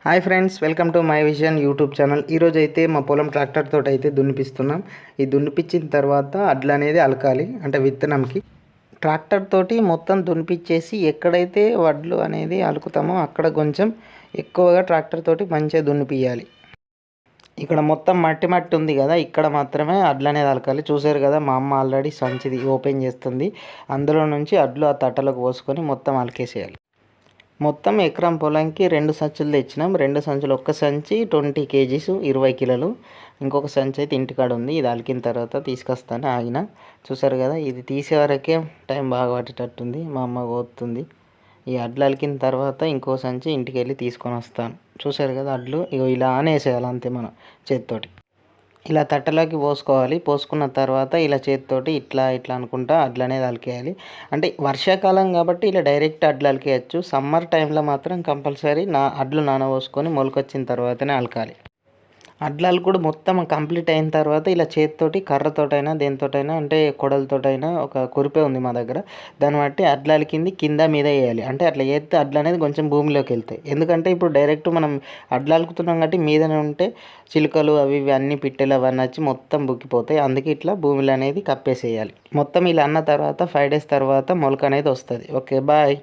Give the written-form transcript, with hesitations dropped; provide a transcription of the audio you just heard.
Hi friends, welcome to my vision YouTube channel. ఈరోజు అయితే మా పొలం ట్రాక్టర్ తోటి అయితే దున్నిపిస్తున్నాం. ఈ దున్నిపించిన తర్వాత అడ్లు అనేది అలకాలి, అంటే విత్తనంకి. ట్రాక్టర్ తోటి మొత్తం దున్నిపించేసి ఎక్కడైతే వడ్లు అనేది అలుకుతామో అక్కడ కొంచెం ఎక్కువగా ట్రాక్టర్ తోటి మంచిగా దున్నిపియాలి. ఇక్కడ మొత్తం మట్టి మట్టి ఉంది కదా, ఇక్కడ మాత్రమే అడ్లు అనేది అలకాలి. చూసారు కదా, మా అమ్మ ఆల్రెడీ సంచిది ఓపెన్ చేస్తుంది. అందులో నుంచి అడ్లు ఆ తట్టలోకి పోసుకొని మొత్తం అలకేసేయాలి. మొత్తం ఎకరం పొలంకి 2 సంచులు తెచ్చినాం. 2 సంచులు, ఒక్క సంచి 20 కేజీస్ 20 కిలోలు, ఇంకొక సంచి అయితే ఇంటికాడ ఉంది. ఇది అలికిన తర్వాత తీసుకొస్తాను ఆగిన. చూసారు కదా, ఇది తీసే వరకే టైం బాగా పట్టేటట్టుంది. మా అమ్మ పోతుంది. ఈ అడ్లు అలికిన తర్వాత ఇంకో సంచి ఇంటికి వెళ్ళి తీసుకొని వస్తాను. చూసారు కదా, అడ్లు ఇగో ఇలా ఆనేసేయాలి అంతే మనం చేతితోటి. ఇలా తట్టలోకి పోసుకోవాలి. పోసుకున్న తర్వాత ఇలా చేతితోటి ఇట్లా ఇట్లా అనుకుంటా అడ్లు అనేది అలికేయాలి. అంటే వర్షాకాలం కాబట్టి ఇలా డైరెక్ట్ అడ్లు అలికేయచ్చు. సమ్మర్ టైంలో మాత్రం కంపల్సరీ అడ్లు నానబోసుకొని మొలకొచ్చిన తర్వాతనే అలకాలి. అడ్లాలు కూడా మొత్తం కంప్లీట్ అయిన తర్వాత ఇలా చేతితోటి కర్రతోటైనా దేనితోటైనా, అంటే కొడలతోటైనా, ఒక కురిపే ఉంది మా దగ్గర, దాన్ని బట్టి అడ్లాలు కింద మీద వేయాలి. అంటే అట్లా చేస్తే అడ్లు అనేది కొంచెం భూమిలోకి వెళ్తాయి. ఎందుకంటే ఇప్పుడు డైరెక్ట్ మనం అడ్లు అలుకుతున్నాం కాబట్టి మీదనే ఉంటే చిలుకలు అవి ఇవి అన్ని పిట్టెలు అవన్నీ వచ్చి మొత్తం బుక్కిపోతాయి. అందుకే ఇట్లా భూమిలో అనేది కప్పేసేయాలి. మొత్తం ఇలా అన్న తర్వాత 5 days తర్వాత మొలక అనేది వస్తుంది. Okay, bye.